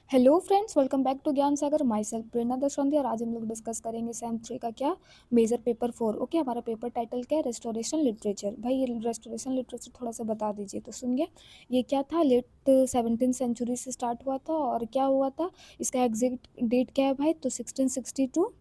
Hello friends, welcome back to Gyan Sagar. My self प्रेरणा दशरंती और आज हम लोग डिस्कस करेंगे सेम 3 का क्या मेजर पेपर 4। ओके, हमारा पेपर टाइटल क्या है? Restoration literature. भाई ये रेस्टोरेशन लिटरेचर थोड़ा सा बता दीजिए तो सुनिए। ये क्या था? लेट 17th सेंचुरी से स्टार्ट हुआ था और क्या हुआ था? इसका एग्जैक्ट डेट क्या है भाई? तो 1662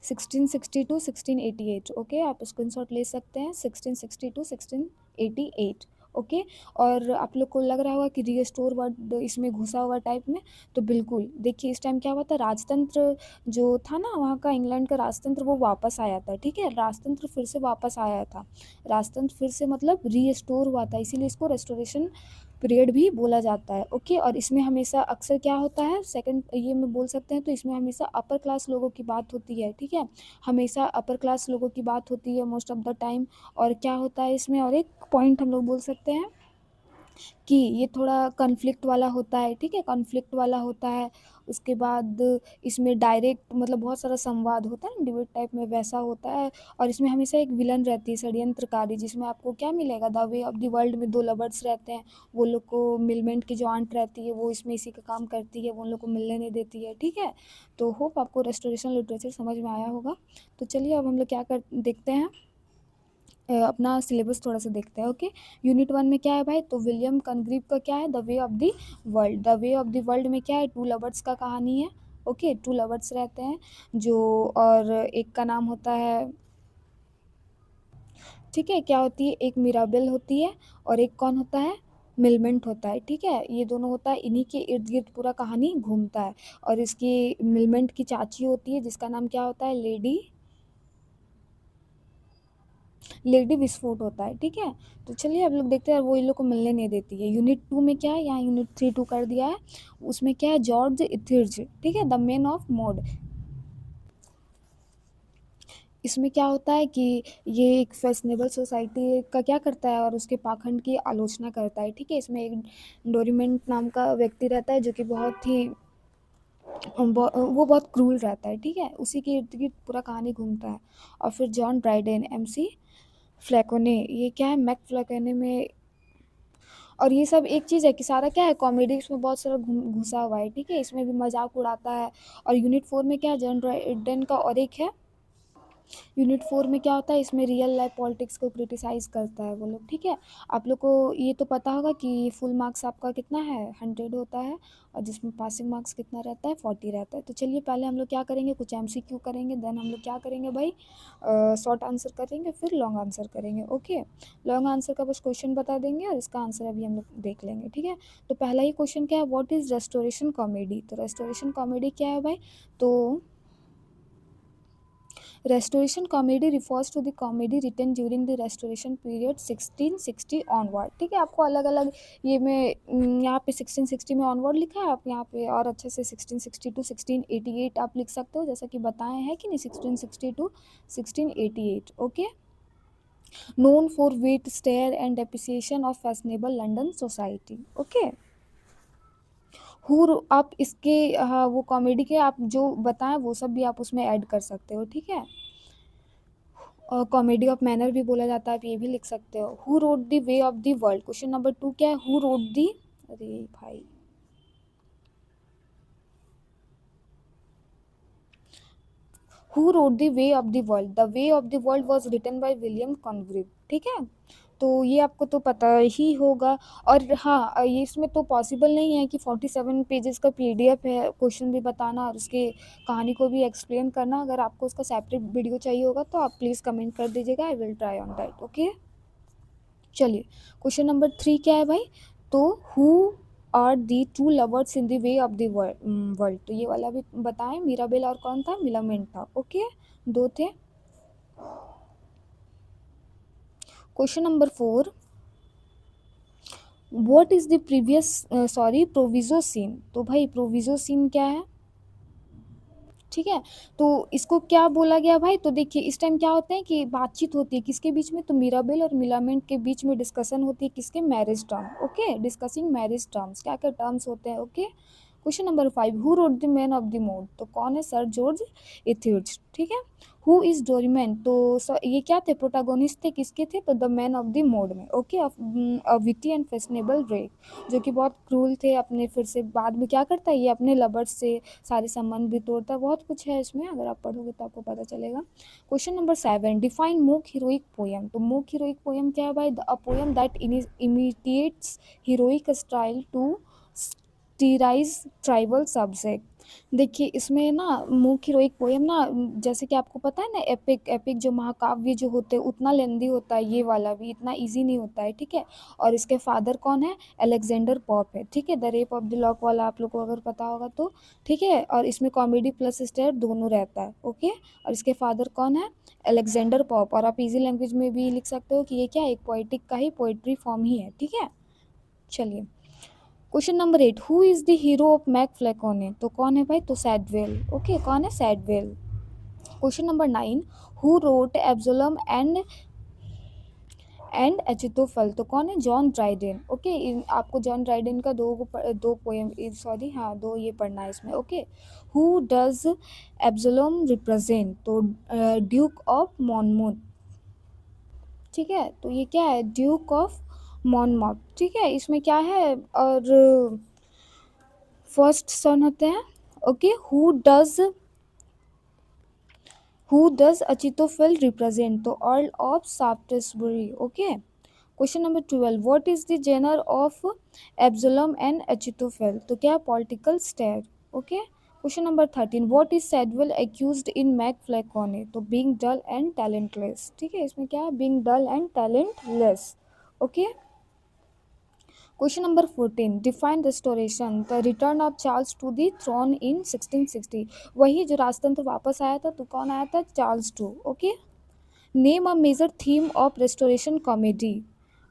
1688। ओके, आप स्क्रीनशॉट ले सकते हैं। 1662 1688। ओके, और आप लोग को लग रहा होगा कि रीस्टोर वर्ड इसमें घुसा हुआ टाइप में, तो बिल्कुल देखिए इस टाइम क्या हुआ था, राजतंत्र जो था ना वहाँ का, इंग्लैंड का राजतंत्र वो वापस आया था। ठीक है, राजतंत्र फिर से वापस आया था। राजतंत्र फिर से मतलब रीस्टोर हुआ था, इसीलिए इसको रेस्टोरेशन पीरियड भी बोला जाता है। ओके, और इसमें हमेशा अक्सर क्या होता है, सेकंड ये में बोल सकते हैं, तो इसमें हमेशा अपर क्लास लोगों की बात होती है। ठीक है, हमेशा अपर क्लास लोगों की बात होती है मोस्ट ऑफ द टाइम। और क्या होता है इसमें, और एक पॉइंट हम लोग बोल सकते हैं कि ये थोड़ा कॉन्फ्लिक्ट वाला होता है। ठीक है, कॉन्फ्लिक्ट वाला होता है। उसके बाद इसमें डायरेक्ट मतलब बहुत सारा संवाद होता है ना, डिबेट टाइप में, वैसा होता है। और इसमें हमेशा एक विलन रहती है, षड्यंत्रकारी, जिसमें आपको क्या मिलेगा, the way of the world में 2 लवर्स रहते हैं। वो लोग को मिलमेंट की जो आंट रहती है वो इसमें इसी का काम करती है, वो उन लोग को मिलने नहीं देती है। ठीक है, तो होप आपको रेस्टोरेशन लिटरेचर समझ में आया होगा। तो चलिए अब हम लोग क्या कर देखते हैं, अपना सिलेबस थोड़ा सा देखते हैं। ओके, यूनिट 1 में क्या है भाई? तो विलियम कनग्रीव का क्या है? The way of the world. The way of the world में क्या है? 2 लवर्स का कहानी है। ओके, 2 लवर्स रहते हैं जो, और एक का नाम होता है, ठीक है, क्या होती है, एक मिराबेल होती है और एक कौन होता है, मिलमेंट होता है। ठीक है, ये दोनों होता है, इन्हीं के इर्द गिर्द पूरा कहानी घूमता है। और इसकी मिलमेंट की चाची होती है जिसका नाम क्या होता है, लेडी विस्फोट होता है। ठीक है, तो चलिए अब लोग देखते हैं, वो इन लोग को मिलने नहीं देती है। यूनिट 2 में क्या है, यहाँ यूनिट 3 2 कर दिया है। उसमें क्या है, जॉर्ज इथिर्ज। ठीक है, द मैन ऑफ मोड। इसमें क्या होता है कि ये एक फैशनेबल सोसाइटी का क्या करता है और उसके पाखंड की आलोचना करता है। ठीक है, इसमें एक डोरीमेंट नाम का व्यक्ति रहता है जो कि बहुत ही वो बहुत क्रूल रहता है। ठीक है, उसी के इर्द गिर्द पूरा कहानी घूमता है। और फिर जॉन ड्राइडेन, MC फ्लैकोने, ये क्या है, मैक फ्लैकोने में। और ये सब एक चीज़ है कि सारा क्या है, कॉमेडी इसमें बहुत सारा घुसा हुआ है। ठीक है, इसमें भी मजाक उड़ाता है। और यूनिट 4 में क्या है, जॉन ड्राइडेन का, और एक है यूनिट 4 में क्या होता है, इसमें रियल लाइफ पॉलिटिक्स को क्रिटिसाइज़ करता है वो लोग। ठीक है, आप लोग को ये तो पता होगा कि फुल मार्क्स आपका कितना है, 100 होता है, और जिसमें पासिंग मार्क्स कितना रहता है, 40 रहता है। तो चलिए पहले हम लोग क्या करेंगे, कुछ MCQ करेंगे, देन हम लोग क्या करेंगे भाई, शॉर्ट आंसर करेंगे, फिर लॉन्ग आंसर करेंगे। ओके, लॉन्ग आंसर का बस क्वेश्चन बता देंगे और इसका आंसर अभी हम लोग देख लेंगे। ठीक है, तो पहला ही क्वेश्चन क्या है, व्हाट इज़ रेस्टोरेशन कॉमेडी। तो रेस्टोरेशन कॉमेडी क्या है भाई? तो Restoration comedy refers to the comedy written during the restoration period 1660 onward। ठीक है, आपको अलग अलग ये में यहाँ पे 1660 में onward लिखा है, आप यहाँ पे और अच्छे से 1660 to 1688 आप लिख सकते हो, जैसा कि बताए हैं कि नहीं, 1660 to 1688। Okay, known for wit, stare and appreciation of fashionable London society। Okay, हुर आप इसके, हाँ वो कॉमेडी के आप जो बताएं वो सब भी आप उसमें ऐड कर सकते हो। ठीक है, और कॉमेडी ऑफ मैनर भी बोला जाता है, आप ये भी लिख सकते हो। Who wrote the way of the world, question number 2 क्या है, हु रोड दी, अरे भाई, who wrote the way of the world. The way of the world was written by William Congreve. ठीक है, तो ये आपको तो पता ही होगा। और हाँ, ये इसमें तो पॉसिबल नहीं है कि 47 पेजेस का PDF है, क्वेश्चन भी बताना और उसके कहानी को भी एक्सप्लेन करना। अगर आपको उसका सेपरेट वीडियो चाहिए होगा तो आप प्लीज़ कमेंट कर दीजिएगा, I will try on that. Okay, चलिए क्वेश्चन नंबर 3 क्या है भाई, तो who are the two lovers in the way of the world. तो ये वाला भी बताएं, मीराबेल और कौन था, मिलामेंट था। ओके, 2 थे। Question number 4, what is the previous sorry proviso scene. तो भाई प्रोविजो सीन क्या है? ठीक है, तो इसको क्या बोला गया भाई, तो देखिए इस टाइम क्या होता है कि बातचीत होती है किसके बीच में, तो मीराबेल और मिलामेंट के बीच में डिस्कशन होती है, किसके, marriage term. Okay, discussing marriage terms, क्या क्या टर्म्स होते हैं। Okay, question number 5, who wrote the man of the mood, तो कौन है सर जॉर्ज इथियोड्स, ठीक है। हु इज डोरीमैन, तो ये क्या थे, प्रोटागोनिस्ट थे, किसके थे, तो the man of the mode में, okay. A witty and fashionable rake, जो कि बहुत क्रूल थे, अपने फिर से बाद में क्या करता है ये, अपने लवर्स से सारे संबंध भी तोड़ता है, बहुत कुछ है इसमें, अगर आप पढ़ोगे तो आपको पता चलेगा। Question number 7, define mock heroic poem, तो मूक हीरोइक पोएम क्या है भाई, a poem that imitates heroic style to satirise trivial subject. देखिए इसमें ना मुख्य हीरोइक पोएम ना, जैसे कि आपको पता है ना, एपिक एपिक जो महाकाव्य जो होते हैं उतना लेंदी होता है, ये वाला भी इतना इजी नहीं होता है, ठीक है। और इसके फादर कौन है, अलेक्जेंडर पॉप है, ठीक है। The rape of the lock वाला आप लोग को अगर पता होगा तो, ठीक है। और इसमें कॉमेडी प्लस स्टेयर दोनों रहता है, ओके। और इसके फादर कौन है, अलेक्जेंडर पॉप। और आप इजी लैंग्वेज में भी लिख सकते हो कि ये क्या एक पोइटिक का ही पोइट्री फॉर्म ही है, ठीक है। चलिए question number 8, who is the hero of Mac Flecknoe, तो कौन है भाई, तो सैडवेल, ओके, कौन है, Shadwell. Question number 9, who wrote Absalom and Achitophel, तो कौन है, जॉन ड्राइडेन, ओके। आपको जॉन ड्राइडेन का दो पोएम, सॉरी हाँ दो ये पढ़ना है इसमें, ओके। हु डज एब्सोलम रिप्रेजेंट, तो ड्यूक ऑफ मॉनमouth, ठीक है। तो ये क्या है, ड्यूक ऑफ मॉनमouth, ठीक है। इसमें क्या है, और फर्स्ट सन होते हैं, okay. Who does Achitophel represent, तो Earl of Shaftesbury, okay. Question number 12, what is the genre of Absalom and Achitophel, तो क्या political satire, okay. Question number 13, what is Shadwell accused in Mac Flecknoe, तो being dull and talentless, ठीक है। इसमें क्या है, being dull and talentless, okay. Question number 14, define Restoration, the return of Charles to the throne in 1660, वही जो राजतंत्र वापस आया था, तो कौन आया था, Charles two, okay. Name a major theme of restoration comedy,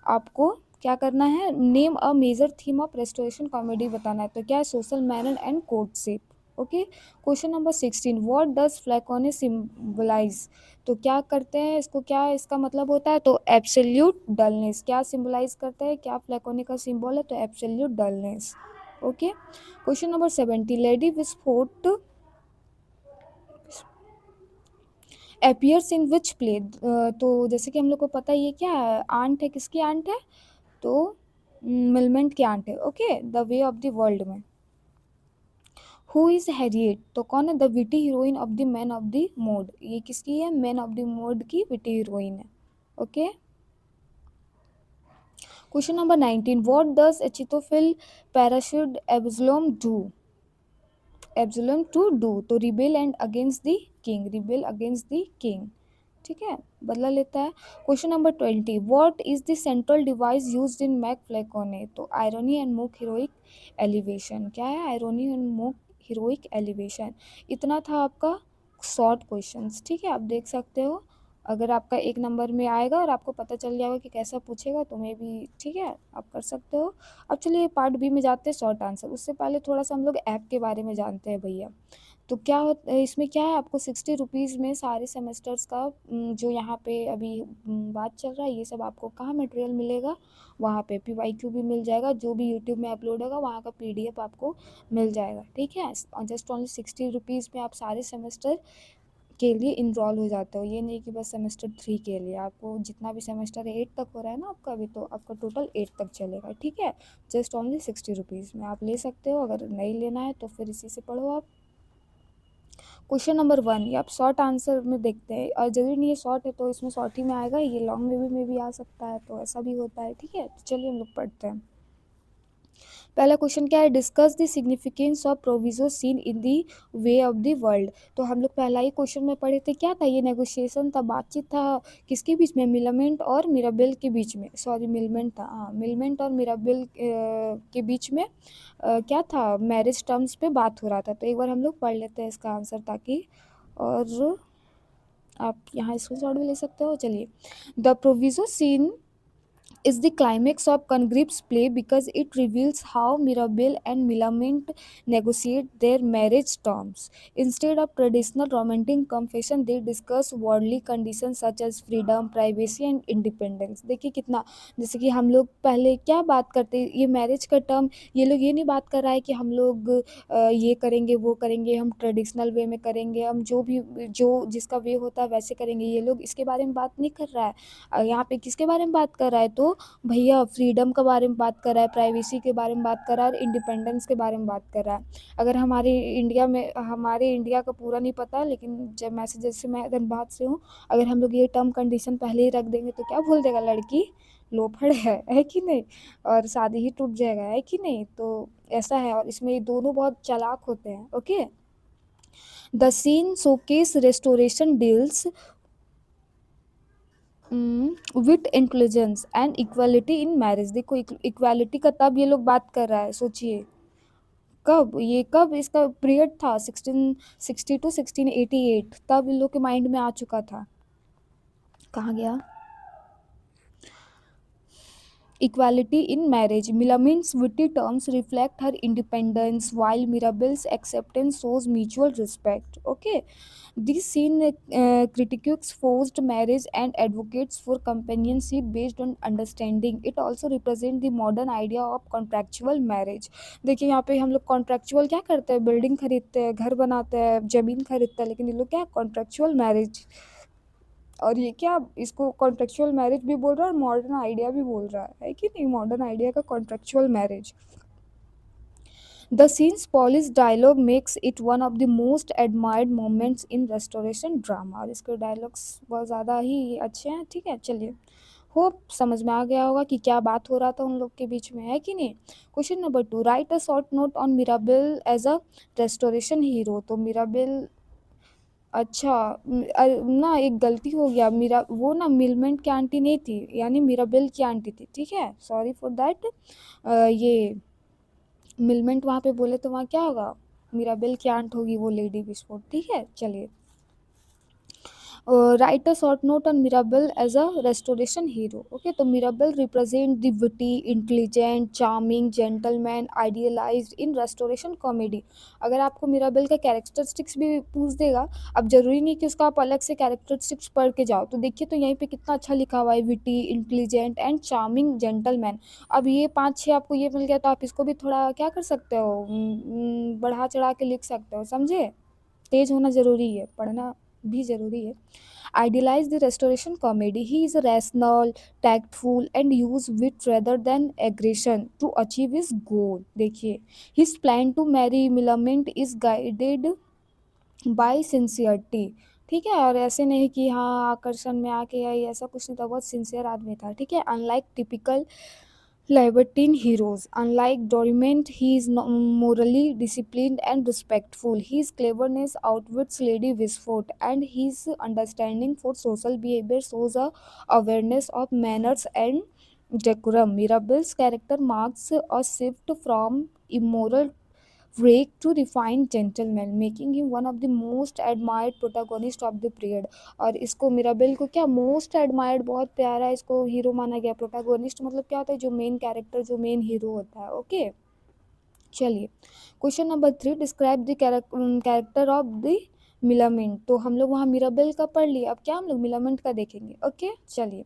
आपको क्या करना है, name a major theme of restoration comedy बताना है, तो क्या है, social manner and courtship, okay. Question number 16, what does Flecknoe symbolise, तो क्या करते हैं इसको, क्या इसका मतलब होता है, तो एब्सोल्यूट डलनेस, क्या सिम्बलाइज करता है, क्या फ्लैकोने का सिंबल है, तो absolute dullness, okay. Question number 17, lady विस्फोट अपीयर्स इन विच प्ले, तो जैसे कि हम लोग को पता ही है क्या है, आंट है, किसकी आंट है, तो मिलमेंट की आंट है, okay, the way of the world में। हु इज हैरियट, तो कौन है, the witty heroine of the man of the mode, ये किसकी है, मैन ऑफ द मूड की विटी हीरोइन है, okay. Question number 19, what does Achitophel persuade Absalom do, Absalom to do, तो rebel and against the king, rebel against the king, ठीक है, बदला लेता है। Question number 20, what is the central device used in Mac Flecknoe, तो irony and mock heroic elevation, क्या है, irony and mock heroic elevation. इतना था आपका शॉर्ट क्वेश्चंस, ठीक है। आप देख सकते हो, अगर आपका एक नंबर में आएगा और आपको पता चल जाएगा कि कैसा पूछेगा तो मैं भी, ठीक है, आप कर सकते हो। अब चलिए पार्ट बी में जाते हैं, शॉर्ट आंसर। उससे पहले थोड़ा सा हम लोग ऐप के बारे में जानते हैं भैया। तो क्या होता है इसमें, क्या है, आपको 60 रुपीज़ में सारे सेमेस्टर्स का जो यहाँ पे अभी बात चल रहा है, ये सब आपको कहाँ मटेरियल मिलेगा, वहाँ पे PYQ भी मिल जाएगा, जो भी यूट्यूब में अपलोड होगा वहाँ का PDF आपको मिल जाएगा, ठीक है। जस्ट ओनली 60 रुपीज़ में आप सारे सेमेस्टर के लिए इनरोल हो जाते हो। ये नहीं कि बस सेमेस्टर 3 के लिए, आपको जितना भी सेमेस्टर 8 तक हो रहा है ना आपका अभी, तो आपका टोटल 8 तक चलेगा, ठीक है। जस्ट ओनली 60 रुपीज़ में आप ले सकते हो, अगर नहीं लेना है तो फिर इसी से पढ़ो आप। क्वेश्चन नंबर 1, ये आप शॉर्ट आंसर में देखते हैं, और जरूरी नहीं है शॉर्ट है तो इसमें शॉर्ट ही में आएगा, ये लॉन्ग में भी आ सकता है, तो ऐसा भी होता है, ठीक है। तो चलिए हम लोग पढ़ते हैं। पहला क्वेश्चन क्या है, discuss the significance of proviso seen in the way of the world, तो हम लोग पहला ही क्वेश्चन में पढ़े थे, क्या था ये, नेगोशिएशन था, बातचीत था, किसके बीच में, मिलमेंट और मिराबेल के बीच में, सॉरी मिलमेंट था, हाँ मिलमेंट और मिराबेल के बीच में क्या था, मैरिज टर्म्स पे बात हो रहा था। तो एक बार हम लोग पढ़ लेते हैं इसका आंसर, ताकि, और आप यहाँ स्क्रीनशॉट भी ले सकते हो। चलिए, the proviso scene is the climax of Congrip's play because it reveals how Mirabelle and Millamant negotiate their marriage terms. Instead of traditional romantic confession, they discuss worldly conditions such as freedom, privacy and independence. देखिए कितना, जैसे कि हम लोग पहले क्या बात करते, ये मैरिज का टर्म, ये लोग ये नहीं बात कर रहा है कि हम लोग ये करेंगे वो करेंगे, हम ट्रेडिशनल वे में करेंगे, हम जो जिसका वे होता है वैसे करेंगे, ये लोग इसके बारे में बात नहीं कर रहा है। यहाँ पे किसके बारे में बात कर रहा है, तो भैया फ्रीडम के बारे में बात कर रहा है, प्राइवेसी के बारे में बात कर रहा है और इंडिपेंडेंस के बारे में बात कर रहा है। अगर हमारे इंडिया का पूरा नहीं पता, लेकिन जब जैसे मैं धनबाद से हूँ, अगर हम लोग ये टर्म कंडीशन पहले ही रख देंगे तो क्या बोल देगा, लड़की लोफड़ है कि नहीं, और शादी ही टूट जाएगा, है कि नहीं। तो ऐसा है, और इसमें ये दोनों बहुत चालाक होते हैं। Okay, the scene showcase restoration deals with intelligence and equality in marriage. देखो इक्वालिटी का तब ये लोग बात कर रहा है, सोचिए कब इसका पीरियड था, 1660 टू 1688, तब इन लोग के माइंड में आ चुका था। कहाँ गया, equality in marriage. Milamin's witty terms reflect her independence, while Mirabelle's acceptance shows mutual respect. Okay, this scene critiques forced marriage and advocates for companionship based on understanding. It also represents the modern idea of contractual marriage. देखिए यहाँ पे हम लोग contractual क्या करते हैं, building खरीदते हैं, घर बनाते हैं, ज़मीन खरीदते हैं, लेकिन ये लोग क्या कॉन्ट्रेक्चुअल मैरिज, और ये क्या इसको कॉन्ट्रेक्चुअल मैरिज भी बोल रहा है और मॉडर्न आइडिया भी बोल रहा है कि नहीं, मॉडर्न आइडिया का contractual marriage. The scene's polished dialogue makes it one of the most admired moments in restoration drama। और इसके डायलॉग्स बहुत ज़्यादा ही अच्छे हैं। ठीक है, चलिए, होप समझ में आ गया होगा कि क्या बात हो रहा था उन लोग के बीच में, है कि नहीं। Question number 2, write a short note on Mirabell as a restoration hero. तो मिराबेल, अच्छा, ना एक गलती हो गया, मेरा वो ना मिलमेंट की आंटी नहीं थी, यानी मिराबेल की आंटी थी। ठीक है, सॉरी फॉर दैट। ये मिलमेंट वहाँ पे बोले तो वहाँ क्या होगा, मिराबेल की आंट होगी वो लेडी विस्फोट। ठीक है, चलिए, write a short note on Mirabelle as a restoration hero. Okay, तो Mirabelle represent the witty, intelligent, charming gentleman idealized in restoration comedy। अगर आपको मिराबेल का कैरेक्टरिस्टिक्स भी पूछ देगा, अब जरूरी नहीं कि उसका आप अलग से कैरेक्टरिस्टिक्स पढ़ के जाओ, तो देखिए तो यहीं पे कितना अच्छा लिखा हुआ है, witty, intelligent and charming gentleman. अब ये 5-6 आपको ये मिल गया, तो आप इसको भी थोड़ा क्या कर सकते हो, बढ़ा चढ़ा के लिख सकते हो, समझे। तेज होना जरूरी है, पढ़ना भी जरूरी है। Idealize the restoration comedy. He is rational, tactful, and use wit rather than aggression to achieve his goal। देखिए, his plan to marry Millamant is guided by sincerity। ठीक है, और ऐसे नहीं कि हाँ आकर्षण में आके या ऐसा कुछ नहीं था, बहुत सिंसियर आदमी था। ठीक है, unlike typical libertine heroes. Unlike Dorimant, he is morally disciplined and respectful. His cleverness outwits Lady Wishfort, and his understanding for social behavior shows a awareness of manners and decorum. Mirabelle's character marks a shift from immoral rake to refined gentleman, making him one of the most admired protagonist of the period। और इसको Mirabel को क्या most admired, बहुत प्यारा इसको hero माना गया। Protagonist मतलब क्या होता है, जो मेन कैरेक्टर, जो मेन हीरो होता है। ओके, चलिए, question number 3, describe the character of the Millamant. तो हम लोग वहाँ मिराबेल का पढ़ लिया, अब क्या हम लोग मिलामेंट का देखेंगे। ओके, चलिए,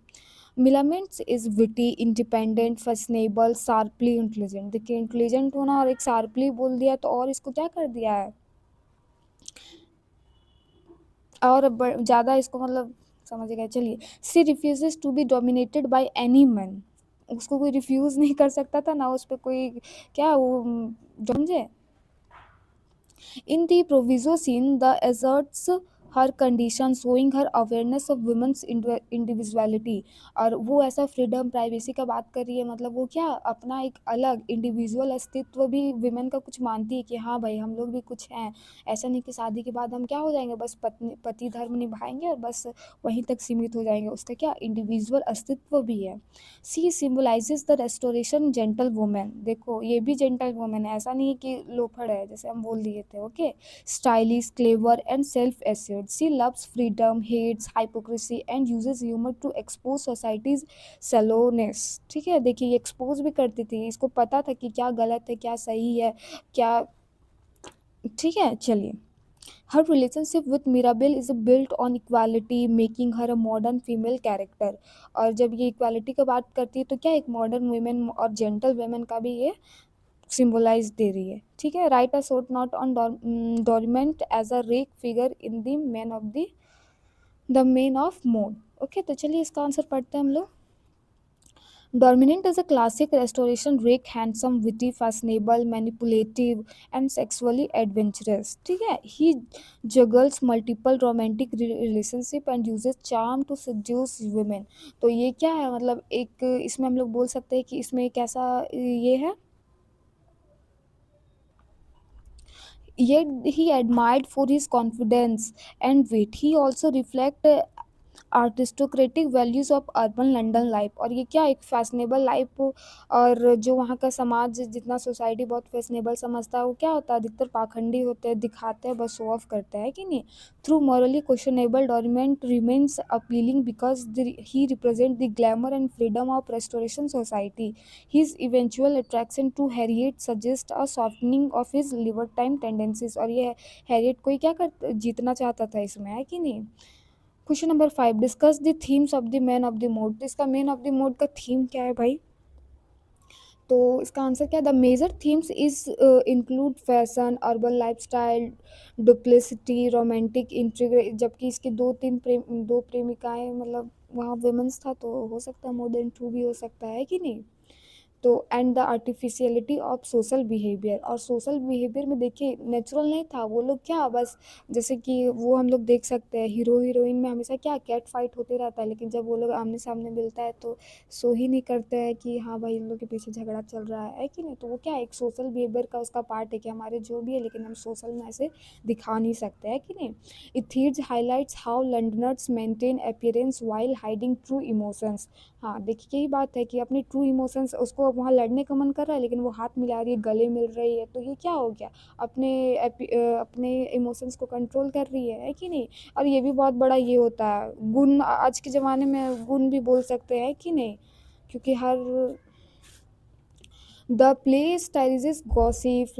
Millamant's is witty, independent, fashionable, sharply intelligent. देखिए इंटेलिजेंट होना और एक शार्पली बोल दिया, तो और इसको क्या कर दिया है, और ज़्यादा इसको मतलब समझ गए। चलिए, she refuses to be dominated by any man. उसको कोई रिफ्यूज़ नहीं कर सकता था ना, उस पर कोई क्या वो समझे। In the proviso scene, the asserts her condition, showing her awareness of women's individuality। और वो ऐसा फ्रीडम प्राइवेसी का बात कर रही है, मतलब वो क्या अपना एक अलग इंडिविजुअल अस्तित्व भी विमेन का कुछ मानती है कि हाँ भाई हम लोग भी कुछ हैं। ऐसा नहीं कि शादी के बाद हम क्या हो जाएंगे, बस पति धर्म निभाएंगे और बस वहीं तक सीमित हो जाएंगे, उसका क्या इंडिविजुअल अस्तित्व भी है। She symbolises the Restoration gentlewomen. देखो ये भी जेंटल वुमेन है, ऐसा नहीं कि लोफड़ है जैसे हम बोल दिए थे। Okay, stylish, clever and self assured. side. She loves freedom, hates hypocrisy and uses humor to expose society's shallowness. ठीक है, देखिए ये एक्सपोज भी करती थी, इसको पता था कि क्या गलत है क्या सही है क्या। ठीक है, चलिए। Her relationship with Mirabel is built on equality, making her a modern female character. और जब ये इक्वालिटी की बात करती है तो क्या एक मॉडर्न वुमेन और जेंटल वुमेन का भी ये सिम्बोलाइज दे रही है। ठीक है, write a short note on Dorimant as a rake figure in the man of mode. Okay, तो चलिए इसका आंसर पढ़ते हैं हम लोग। Dominant is a classic restoration rake, handsome, witty, fashionable, manipulative, and sexually adventurous. ठीक है, he juggles multiple romantic relationship and uses charm to seduce women. तो ये क्या है, मतलब एक इसमें हम लोग बोल सकते हैं कि इसमें एक ऐसा ये है, yet he admired for his confidence and wit. He also reflect aristocratic values of urban London life. और ये क्या एक फैशनेबल लाइफ, और जो वहाँ का समाज जितना सोसाइटी बहुत फैशनेबल समझता है वो क्या होता है, अधिकतर पाखंडी होते हैं, दिखाते हैं, बस शो ऑफ करते हैं कि नहीं। Though morally questionable Dorimant remains appealing because he represent the glamour and freedom of Restoration society. His eventual attraction to Harriet suggest a softening of his libertine tendencies. और ये हैरियट को ही क्या कर जीतना चाहता था इसमें, है कि नहीं। Question number 5, discuss the themes of the man of the mode. तो इसका मैन ऑफ द मोड का थीम क्या है भाई, तो इसका आंसर क्या है, the major themes is include fashion, urban lifestyle, duplicity, romantic intrigue. जबकि इसकी दो प्रेमिकाएं, मतलब वहाँ वुमेन्स था तो हो सकता है मोर देन टू भी हो सकता है कि नहीं। तो and the artificiality of social behaviour. और सोशल बिहेवियर में देखिए नेचुरल नहीं था, वो लोग क्या बस जैसे कि वो हम लोग देख सकते हैं हीरो हीरोइन में हमेशा क्या कैट फाइट होते रहता है, लेकिन जब वो लोग आमने सामने मिलता है तो सो ही नहीं करते हैं कि हाँ भाई इन लोग के पीछे झगड़ा चल रहा है कि नहीं। तो वो क्या एक सोशल बिहेवियर का उसका पार्ट है कि हमारे जो भी है लेकिन हम सोशल में ऐसे दिखा नहीं सकते हैं कि नहीं। Etherege's highlights how Londoners maintain appearance while hiding true emotions. हाँ, देखिए यही बात है कि अपनी ट्रू इमोशंस, उसको वहाँ लड़ने का मन कर रहा है लेकिन वो हाथ मिला रही है, गले मिल रही है, तो ये क्या हो गया, अपने इमोशंस को कंट्रोल कर रही है कि नहीं। और ये भी बहुत बड़ा ये होता है गुण, आज के ज़माने में गुण भी बोल सकते हैं कि नहीं, क्योंकि हर the play stylizes gossip,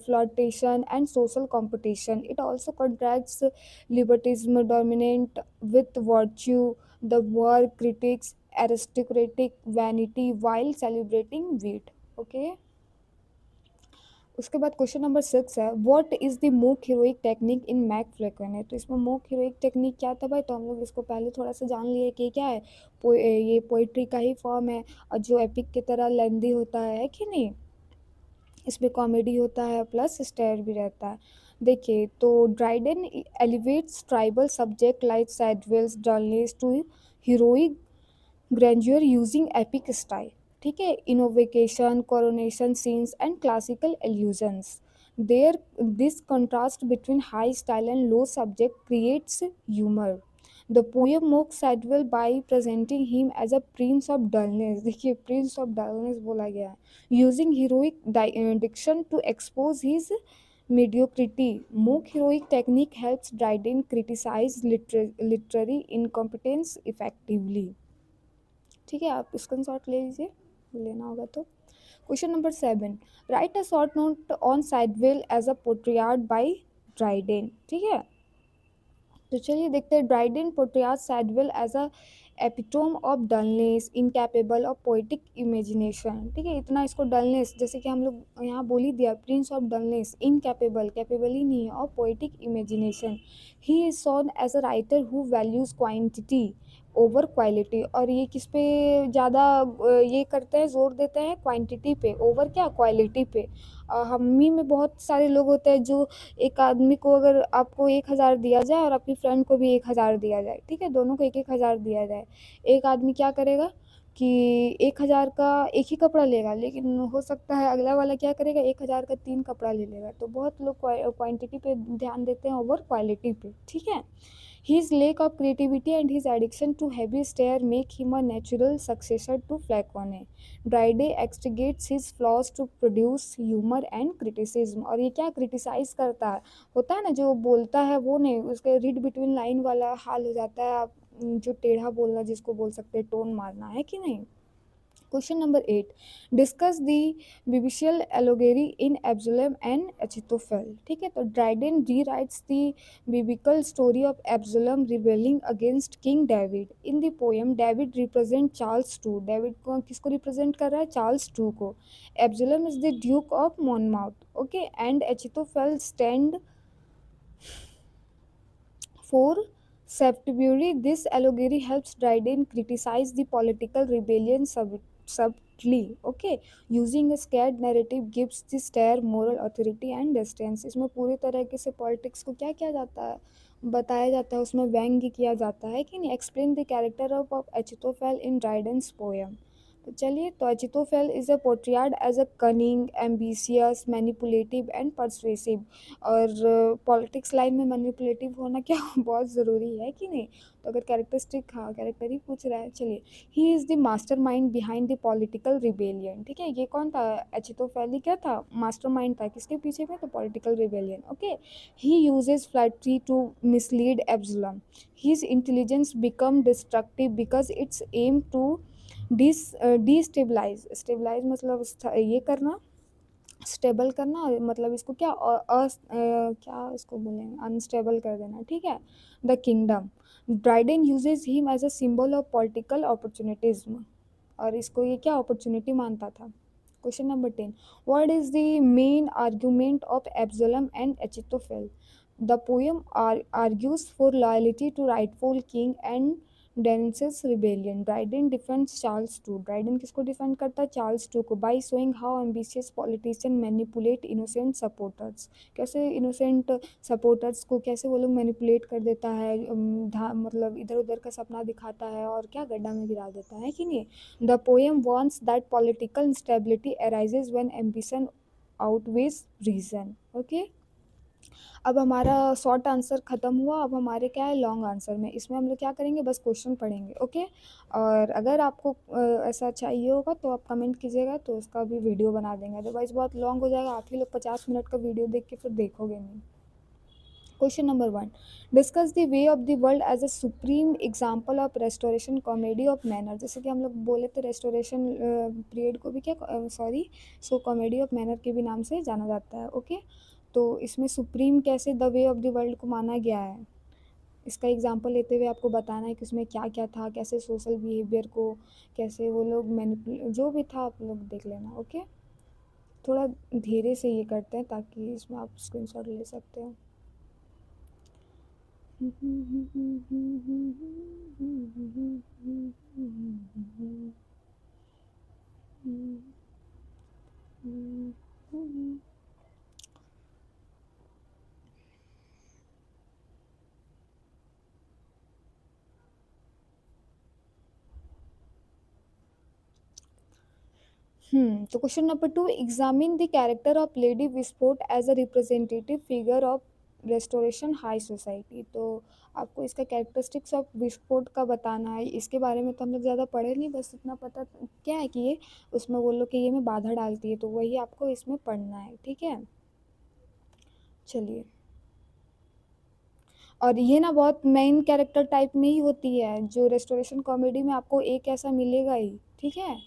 flirtation, and social competition. It also contrasts libertism dominant with virtue, the war critics aristocratic vanity while celebrating wit. Okay. उसके बाद क्वेश्चन नंबर 6 है, what is the mock heroic technique in Mac Flecknoe है। तो इसमें mock heroic technique क्या था भाई, तो हम लोग इसको पहले थोड़ा सा जान लिए कि क्या है, ये पोइट्री का ही फॉर्म है और जो एपिक की तरह लेंदी होता है कि नहीं। इसमें कॉमेडी होता है प्लस स्टेयर भी रहता है। देखिए तो Dryden elevates trivial subject like Shadwell's dullness to heroic grandeur using epic style. ठीक है, invocation, coronation scenes and classical allusions. There this contrast between high style and low subject creates humour. The poem mock Shadwell by presenting him as a prince of dullness. देखिए prince of dullness बोला गया है, using heroic diction to expose his mediocrity. Mock heroic technique helps Dryden criticize literary incompetence effectively. ठीक है, आप screenshot ले लीजिए, लेना होगा तो। Question number 7, write a short note on Shadwell as a portrait by Dryden. ठीक है, तो चलिए देखते हैं। Dryden portrait Shadwell as a epitome of dullness, incapable of poetic imagination. ठीक है, इतना इसको डलनेस, जैसे कि हम लोग यहाँ बोल ही दिया, prince of dullness, incapable, capable ही नहीं है, of poetic imagination. He is shown as a writer who values quantity over quality. और ये किस पे ज़्यादा ये करते हैं, जोर देते हैं, क्वांटिटी पे ओवर क्या, क्वालिटी पे। हम ही में बहुत सारे लोग होते हैं जो एक आदमी को अगर आपको 1000 दिया जाए और अपनी फ्रेंड को भी 1000 दिया जाए, ठीक है, दोनों को 1-1 हज़ार दिया जाए, एक आदमी क्या करेगा, कि 1000 का एक ही कपड़ा लेगा, लेकिन हो सकता है अगला वाला क्या करेगा, 1000 का 3 कपड़ा ले लेगा। तो बहुत लोग क्वांटिटी पे ध्यान देते हैं ओवर क्वालिटी पे, ठीक है। His lack of creativity and his addiction to heavy stare make him a natural successor to Flacone. Dryday extricates his flaws to produce humor and criticism। और ये क्या क्रिटिसाइज करता है, होता है ना जो बोलता है वो नहीं, उसके रीड बिटवीन लाइन वाला हाल हो जाता है। आप जो टेढ़ा बोलना जिसको बोल सकते हैं, टोन मारना, है कि नहीं। Question number 8, discuss the biblical allegory in Absalom and Achitophel. ठीक है, तो Dryden rewrites the biblical story of Absalom rebelling against King David. In the poem David represent Charles two. David को किसको represent कर रहा है, Charles two को। Absalom is the Duke of Monmouth, okay, and Achitophel stand for September. This allegory helps Dryden criticize the political rebellion subtly. Okay, using a scared narrative gives the stare moral authority and distance। इसमें पूरी तरीके से politics को क्या किया जाता है, बताया जाता है, उसमें व्यंग्य किया जाता है कि नहीं। Explain the character of Achitophel in Dryden's poem. तो चलिए, तो Achitophel is a portrayed as a cunning, ambitious, manipulative and persuasive. और पॉलिटिक्स लाइन में मैनिपुलेटिव होना क्या बहुत ज़रूरी है कि नहीं। तो अगर कैरेक्टरिस्टिक, हाँ कैरेक्टर ही पूछ रहा है, चलिए। He is the master mind behind the political rebellion. ठीक है, ये कौन था, अचितोफेल क्या था, मास्टर माइंड था किसके पीछे में, तो political rebellion. Okay, he uses flattery to mislead Absalom. His intelligence become destructive because it's aim to destabilise. Stabilise मतलब ये करना, स्टेबल करना, मतलब इसको क्या क्या इसको बोलेंगे, अनस्टेबल कर देना। ठीक है, the kingdom. Dryden uses him as a symbol of political opportunism. और इसको ये क्या अपॉर्चुनिटी मानता था। Question number 10, what is the main argument of Absalom and Achitophel. The poem argues for loyalty to rightful king and denounces rebellion. Dryden defends Charles two. Dryden किसको defend करता है, Charles two को, by showing how ambitious politician manipulate innocent supporters. कैसे innocent supporters को कैसे वो लोग manipulate कर देता है, मतलब इधर उधर का सपना दिखाता है और क्या गड्ढा में गिरा देता है कि नहीं। The poem wants that political instability arises when ambition outweighs reason. Okay, अब हमारा शॉर्ट आंसर ख़त्म हुआ। अब हमारे क्या है, लॉन्ग आंसर में। इसमें हम लोग क्या करेंगे, बस क्वेश्चन पढ़ेंगे। ओके, और अगर आपको ऐसा चाहिए होगा तो आप कमेंट कीजिएगा, तो उसका भी वीडियो बना देंगे। अदरवाइज़ बहुत लॉन्ग हो जाएगा, आप ही लोग 50 मिनट का वीडियो देख के फिर देखोगे नहीं। Question number 1, discuss the way of the world as a supreme example of restoration comedy of manner. जैसे कि हम लोग बोले थे, रेस्टोरेशन पीरियड को भी क्या, sorry, so comedy of manner के भी नाम से जाना जाता है। ओके, तो इसमें सुप्रीम कैसे the way of the world को माना गया है, इसका एग्जांपल लेते हुए आपको बताना है कि उसमें क्या क्या था, कैसे सोशल बिहेवियर को, कैसे वो लोग मैनिपुलेट, जो भी था आप लोग देख लेना। ओके, थोड़ा धीरे से ये करते हैं ताकि इसमें आप स्क्रीनशॉट ले सकते हो। तो question number 2, examine the character of lady Wishfort as a representative figure of restoration high society. तो आपको इसका कैरेक्टरिस्टिक्स ऑफ विस्फोट का बताना है। इसके बारे में तो हम लोग ज़्यादा पढ़े नहीं, बस इतना पता क्या है कि ये उसमें वो लोग के ये में बाधा डालती है, तो वही आपको इसमें पढ़ना है। ठीक है, चलिए। और ये ना बहुत मेन कैरेक्टर टाइप में ही होती है, जो रेस्टोरेशन कॉमेडी में आपको एक ऐसा मिलेगा ही। ठीक है,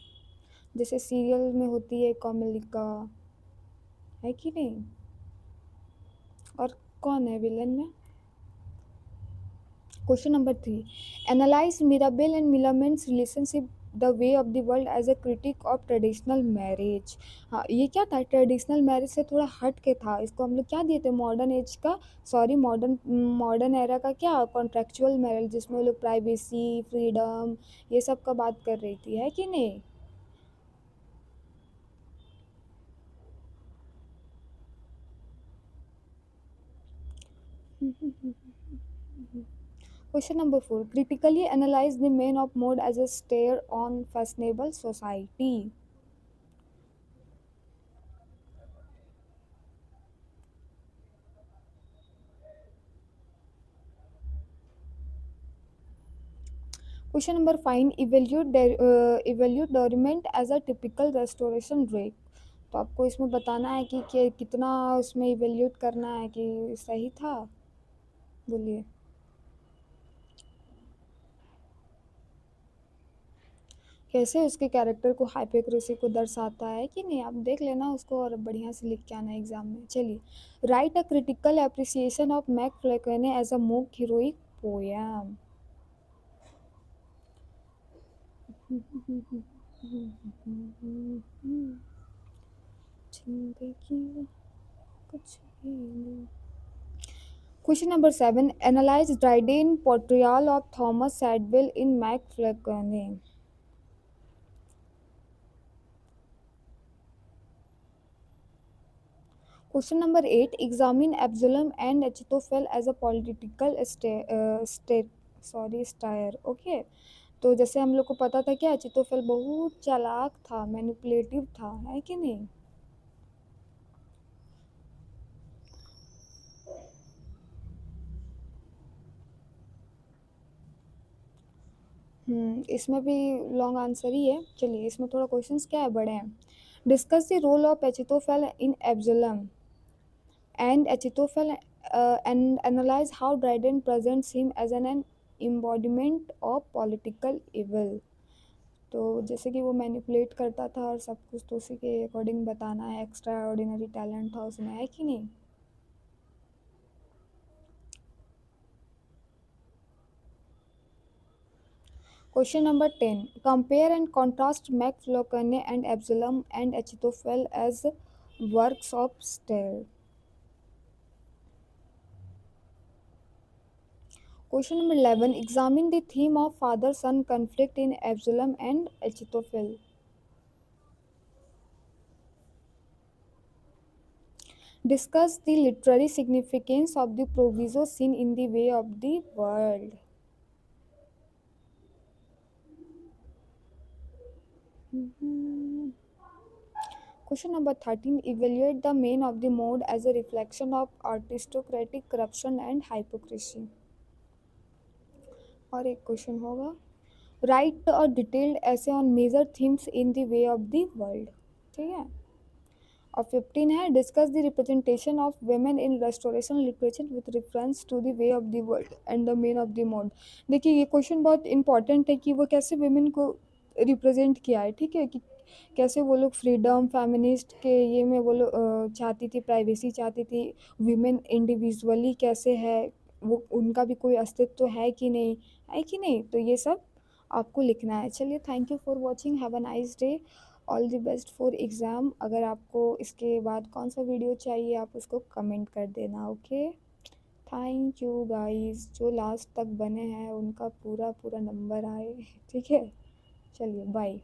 जैसे सीरियल में होती है कॉमेलिका, है कि नहीं। और कौन है विलन में। Question number 3, analyse Mirabell and Millamant's relationship the way of the world as a critic of traditional marriage. हाँ, ये क्या था, ट्रेडिशनल मैरिज से थोड़ा हट के था। इसको हम लोग क्या दिए थे, मॉडर्न एज का, सॉरी मॉडर्न एरा का क्या, कॉन्ट्रेक्चुअल मैरिज, जिसमें वो लोग प्राइवेसी, फ्रीडम, ये सब का बात कर रही थी, है कि नहीं। Question number 4, critically analyze the main of mode as a stare on fashionable society. Question number 5, evaluate Dorimant as a typical restoration rake. तो आपको इसमें बताना है कि कितना उसमें इवेल्यूट करना है कि सही था. बोलिए. कैसे उसके कैरेक्टर को हाइपोक्रेसी को दर्शाता है कि नहीं, आप देख लेना उसको और बढ़िया से लिख के आना एग्जाम में. चलिए. Write a critical appreciation of Mac Flecknoe as a mock heroic poem. जिंदगी कुछ भी नहीं. Question number 7. Analyze Dryden portrayal of Thomas Sadwell in Mac Flacone. Question number 8. Examine Absalom and Achitophel as a political stayer. Okay. तो जैसे हम लोग को पता था कि अचितोफेल बहुत चालाक था, मैनिपुलेटिव था, है कि नहीं. इसमें भी लॉन्ग आंसर ही है. चलिए, इसमें थोड़ा क्वेश्चंस क्या है, बड़े हैं. Discuss the role of Achitophel in Absalom and Achitophel, and analyze how Dryden presents him as an embodiment of political evil. तो जैसे कि वो मैनिपुलेट करता था और सब कुछ, तो उसी के अकॉर्डिंग बताना है. एक्स्ट्रा ऑर्डिनरी टैलेंट था उसमें, है कि नहीं. Question number 10. Compare and contrast Mac Flecknoe and Absalom and Achitophel as works of satire. Question number 11. Examine the theme of father-son conflict in Absalom and Achitophel. Discuss the literary significance of the proviso seen in the way of the world. Question number 13. Evaluate the main of the mode as a reflection of aristocratic corruption and hypocrisy. और एक question होगा. Write a detailed essay on major themes in the way of the world. ठीक है. और 15 है. Discuss the representation of women in restoration literature with reference to the way of the world and the man of the mode. देखिए, ये question बहुत important है कि वो कैसे वेमेन को रिप्रेजेंट किया है. ठीक है, कि कैसे वो लोग फ्रीडम फेमिनिस्ट के ये में वो लोग चाहती थी, प्राइवेसी चाहती थी. वीमेन इंडिविजुअली कैसे है, वो उनका भी कोई अस्तित्व है कि नहीं, है कि नहीं. तो ये सब आपको लिखना है. चलिए, thank you for watching. Have a nice day. All the best for exam. अगर आपको इसके बाद कौन सा वीडियो चाहिए, आप उसको कमेंट कर देना. ओके. Thank you guys. जो लास्ट तक बने हैं उनका पूरा पूरा नंबर आए. ठीक है. चलिए, बाय.